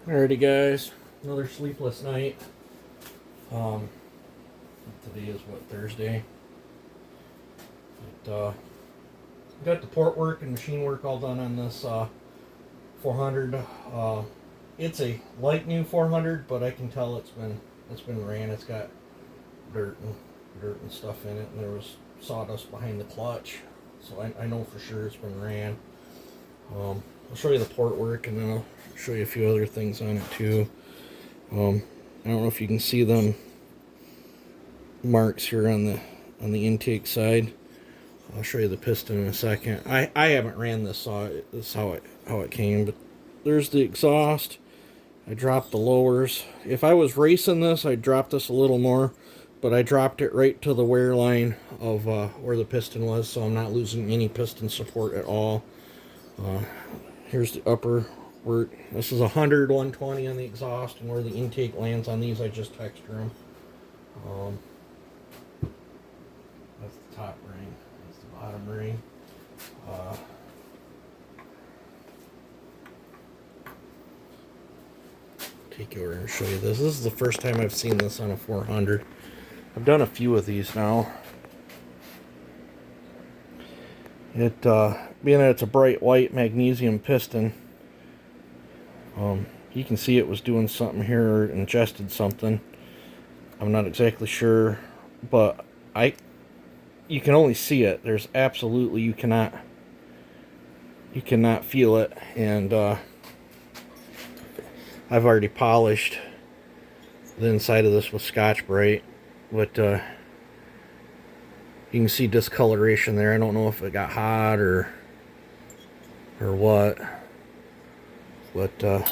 Alrighty guys, another sleepless night. Today is what, Thursday? But, got the port work and machine work all done on this 400. It's a light new 400, but I can tell it's been ran. It's got dirt and stuff in it, and there was sawdust behind the clutch, so I know for sure it's been ran. I'll show you the port work, and then I'll show you a few other things on it too. I don't know if you can see them marks here on the intake side. I'll show you the piston in a second. I haven't ran this saw. This is how it came, but there's the exhaust. I dropped the lowers. If I was racing this, I'd drop this a little more, but I dropped it right to the wear line of where the piston was, so I'm not losing any piston support at all. Here's the upper work. This is 100, 120 on the exhaust, and where the intake lands on these, I just texture them. That's the top ring. That's the bottom ring. Take you over and show you this. This is the first time I've seen this on a 400. I've done a few of these now. It being that it's a bright white magnesium piston, you can see it was doing something here, ingested something. I'm not exactly sure, but you can only see it. There's absolutely, you cannot feel it. And I've already polished the inside of this with Scotch-Brite, but you can see discoloration there. I don't know if it got hot or what, but the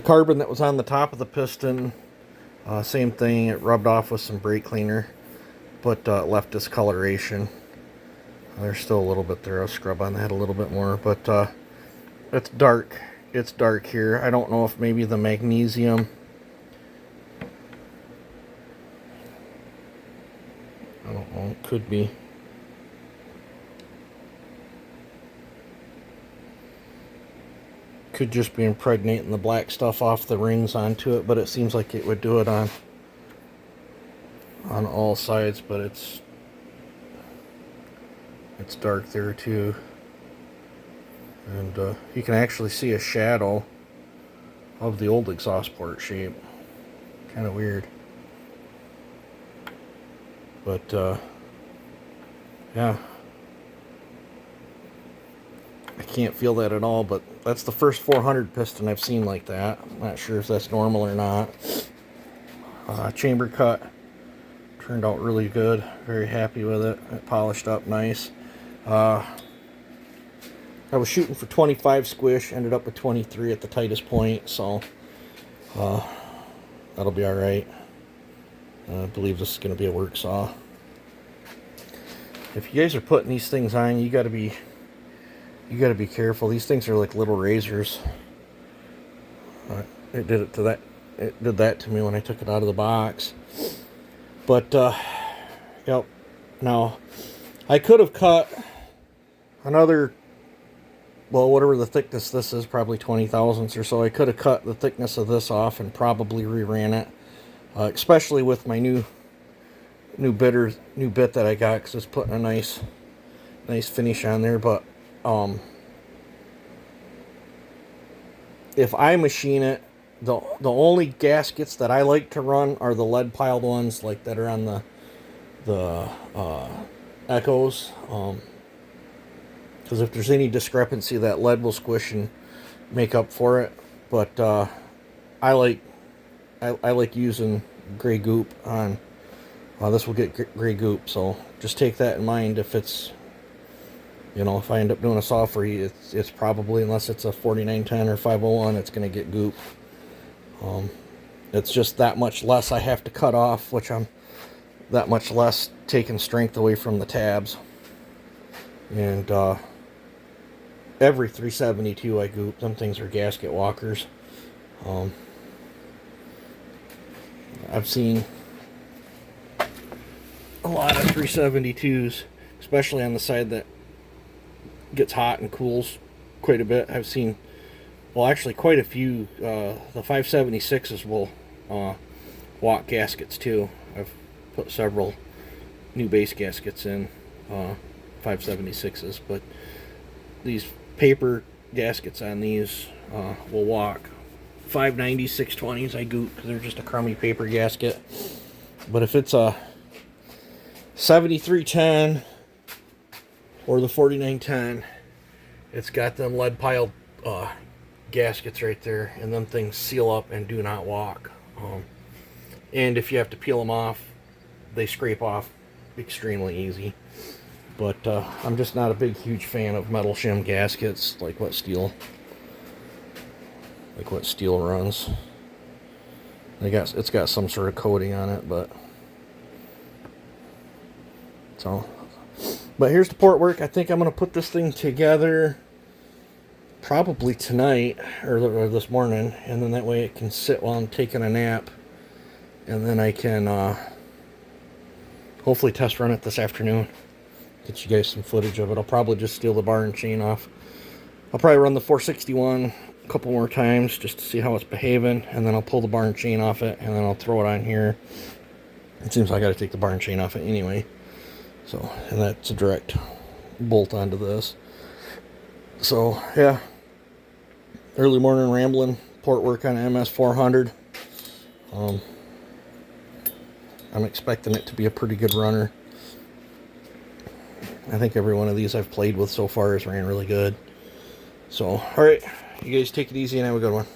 carbon that was on the top of the piston, same thing. It rubbed off with some brake cleaner, but left discoloration. There's still a little bit there. I'll scrub on that a little bit more, but it's dark. It's dark here. I don't know if maybe the magnesium, I don't know, it could be. Could just be impregnating the black stuff off the rings onto it, but it seems like it would do it on all sides, but it's dark there too. And you can actually see a shadow of the old exhaust port shape. Kind of weird. But yeah, I can't feel that at all, but that's the first 400 piston I've seen like that. I'm not sure if that's normal or not. Chamber cut turned out really good. Very happy with it. It polished up nice. I was shooting for 25 squish, ended up with 23 at the tightest point, so that'll be all right. I believe this is going to be a work saw. If you guys are putting these things on, you got to be careful. These things are like little razors. It did that to me when I took it out of the box. But yep. Now I could have cut another, well, whatever the thickness this is, probably 20 thousandths or so. I could have cut the thickness of this off and probably reran it, especially with my new bit that I got, because it's putting a nice finish on there. But if I machine it, the only gaskets that I like to run are the lead piled ones, like that are on the Echoes. Because if there's any discrepancy, that lead will squish and make up for it. But I like using gray goop on. This will get gray goop, so just take that in mind. If it's, if I end up doing a saw for you, it's probably, unless it's a 4910 or 501, it's going to get goop. It's just that much less I have to cut off, which I'm that much less taking strength away from the tabs. And every 372 I goop. Them things are gasket walkers. I've seen a lot of 372s, especially on the side that gets hot and cools quite a bit. I've seen well, actually quite a few. The 576s will walk gaskets too. I've put several new base gaskets in 576s, but these paper gaskets on these will walk. 590s, 620s I goot because they're just a crummy paper gasket. But if it's a 7310 or the 4910, it's got them lead piled gaskets right there, and them things seal up and do not walk. And if you have to peel them off, they scrape off extremely easy. But I'm just not a huge fan of metal shim gaskets like what steel runs. It's got some sort of coating on it, but so. But here's the port work. I think I'm gonna put this thing together probably tonight or this morning, and then that way it can sit while I'm taking a nap, and then I can hopefully test run it this afternoon. Get you guys some footage of it. I'll probably just steal the bar and chain off. I'll probably run the 461 a couple more times just to see how it's behaving, and then I'll pull the bar and chain off it, and then I'll throw it on here. It seems like I gotta take the bar and chain off it anyway. So, and that's a direct bolt onto this. So, yeah. Early morning rambling, port work on ms400. I'm expecting it to be a pretty good runner. I think every one of these I've played with so far has ran really good. So, alright, you guys take it easy and have a good one.